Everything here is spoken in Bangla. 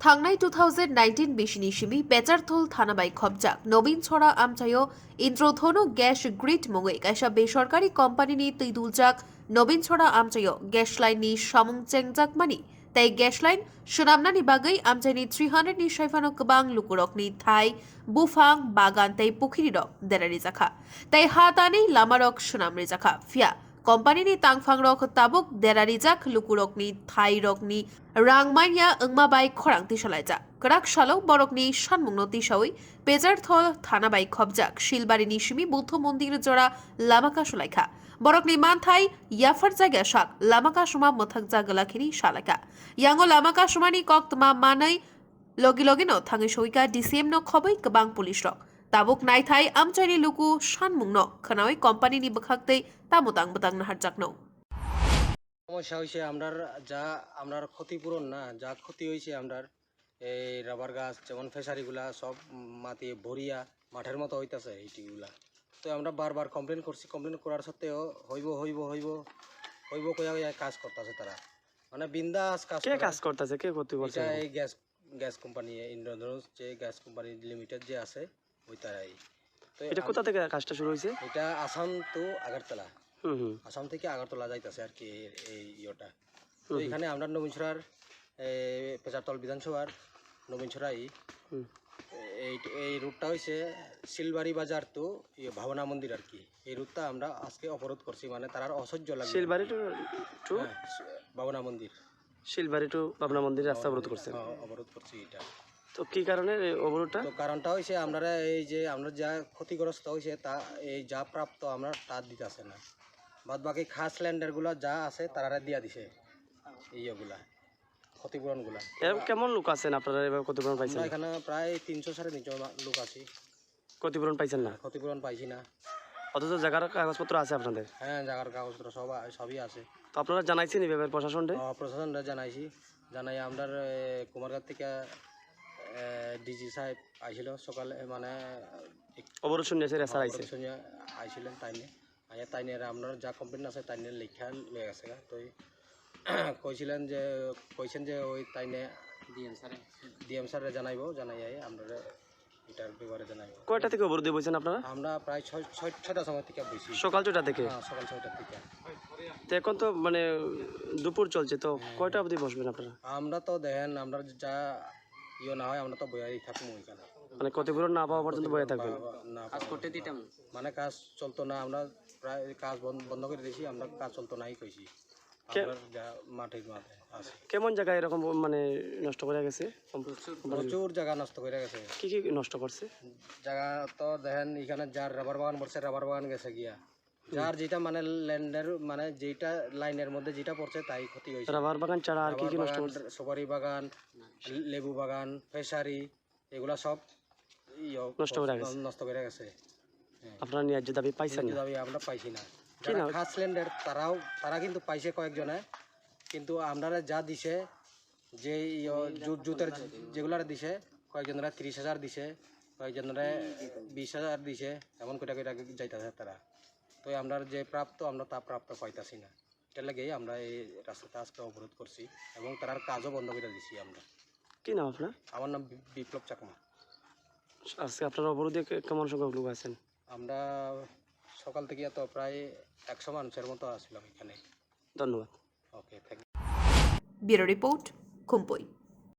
थांनाय 2019 बिसिनि सिमी पेचारथल थानाबाई खबजाक नवीन छड़ा आमचायो इंद्रधनु गैस ग्रिड मुङै कायसा बेसरकारि कम्पानिनि तैदुलजाक नवीन छड़ा आमचायो गैस लाइननि सामुं चेंजाक मानि ताई गैस लाइन सुनामनानि बागै आमचाइनि 300 नि साइफानो गोबां लुकुरकनि थाई बुफां बागान ताई पुखिरि रक देरारि जाखा ताई हातानि लामारक सुनाम रिजाखा फिया कम्पानिनि तांफां रक ताबुक देरारि जाक लुकुरकनि थाई रकनि रांमाइया ओंमाबाय खरां तिसालायजा कराक सालो बरकनि सानमुंनो तिसावै पेचारथल थानाबाई खबजाक शिलबारिनि सिमी बुद्ध मन्दिर जरा लामाका सुलायखा बरकनि मानथाय याफार जायगा साक लामाका सुमा मोथाक जागलाखिनि सालायखा यांगो लामाका सुमानि कक्तमा मानै लगिनो थाङै सयका डिसिएम न खबै गोबां पुलिस रक ताबुक नायथाय आमचाइनि लुकु सानमुंनो खोनावै कम्पानिनि बखाक्तै तामुतां बतां नाहार जाकनो সমস্যা হয়েছে আমরা ক্ষতিপূরণ না যা ক্ষতি হয়েছে আমরা এই রাবার গাছ যেমন ফেসারিগুলা সব মাটি ভরিয়া মাঠের মতো হইতাছে এইটিগুলা তো আমরা বারবার কমপ্লেন করছি কমপ্লেন করার সত্ত্বেও হইব কইয়া কাজ করতেছে তারা মানে বিন্দাস কাজ করতেছে কে ক্ষতি করছে এই গ্যাস কোম্পানি ইন্দ্রধনুষ যে গ্যাস কোম্পানি লিমিটেড যে আছে ওই তারাই তো এটা কোথা থেকে কাজটা শুরু হয়েছে এটা আসাম টু আগরতলা আসাম থেকে আগরতলা যাইতেছে আর কি এই ইয়েটা তো এখানে আমরা নবীনছড়ার পেচারতল বিধানসভার নবীনছড়াই এই রুটটা হয়েছে শিলবাড়ি বাজার তো ভাবনা মন্দির আর কি এই রুটটা আমরা আজকে অবরোধ করছি মানে তার অসহ্য লাগে শিলবাড়ি টু ভাবনা মন্দির শিলবাড়ি টু ভাবনা মন্দির রাস্তা অবরোধ করছে অবরোধ করছি এটা তো কি কারণে অবরোধটা তো কারণটা হয়েছে আমরা এই যে আমরা যা ক্ষতিগ্রস্ত হয়েছে তা এই যা প্রাপ্ত আমরা তা দিতেছে না বাদ বাকি খাস ল্যান্ডারগুলো যা আছে তারা দিয়া দিছে এইগুলা ক্ষতিপূরণগুলা কেমন লোক আছেন আপনারা এবার ক্ষতিপূরণ পাইছেন এখানে প্রায় 300-350 লোক আছি ক্ষতিপূরণ পাইছেন না ক্ষতিপূরণ পাইছি না অথচ জায়গার কাগজপত্র আছে আপনাদের হ্যাঁ জায়গার কাগজপত্র সবই আছে তো আপনারা জানাইছেন এই ব্যাপারে প্রশাসনরা জানাই আমরা কুমারঘাট থেকে ডিজি সাহেব আইছিল সকালে মানে অবরোধ শুনিয়েছে রেসার আইছিলেন তাইনে আপনার যা কমপ্লেন আছে তাইনে লেখা লয়ে গেছে তো কইছেন যে ওই তাইনে ডিএম স্যারে জানাই আমরা এটার ব্যাপারে জানাইব কয়টা থেকে অবরোধ বইছেন আপনারা আমরা প্রায় 6টার সময় থেকে বইছি সকাল 6টা থেকে সকাল 6টার থেকে তো এখন তো মানে দুপুর চলছে তো কয়টা অবধি বসবেন আপনারা আমরা তো দেখেন আমরা যা না হয় আমরা তো বইয়াই থাকবো এখানে মানে ক্ষতিপূরণ না পাওয়া পর্যন্ত বইয়া থাকবেন কাজ করতে দিতাম মানে কাজ চলতো না আমরা প্রায় কাজ বন্ধ করে দিয়েছি আমরা কাজ চলতো নাই কইছি যা মাঠে আছে কেমন জায়গা এরকম মানে নষ্ট করে গেছে প্রচুর জায়গা নষ্ট করে গেছে কি নষ্ট করছে জায়গা তো দেখেন এখানে যার রাবার বাগান পড়ছে রাবার বাগান গেছে গিয়া যার যেটা মানে ল্যান্ডের মানে যেটা লাইনের মধ্যে যেটা পড়ছে তাই ক্ষতি হয়েছে রাবার বাগান ছাড়া আর কি নষ্ট করছে সুপারি বাগান লেবু বাগান ফেসারি এগুলা সব নষ্ট করে গেছে আপনারা ন্যায্য দাবি পাইছেন না দাবি আমরা পাইছি না খাস ল্যান্ডের তারা কিন্তু পাইছে কয়েকজনে কিন্তু আপনারা যা দিছে যে জুতের যেগুলার দিছে কয়েকজনরা 30,000 দিছে কয়েকজনরা 20,000 দিছে এমন কয়টা যাইতেছে তারা তো আমরা যে প্রাপ্ত আমরা তা প্রাপ্ত পাইতাছি না এটা লাগেই আমরা এই রাস্তাটা আজকে অবরোধ করছি এবং তার কাজও বন্ধ করে দিছি আমরা কি নাম আপনার আমার নাম বিপ্লব চাকমা আজকে আপনারা অবরোধে কেমন সংখ্যক লোক আছেন আমরা সকাল থেকে তো প্রায় 100 মানুষের মতো আসলাম এখানে ধন্যবাদ okay thank you bureau report খুম্পুই।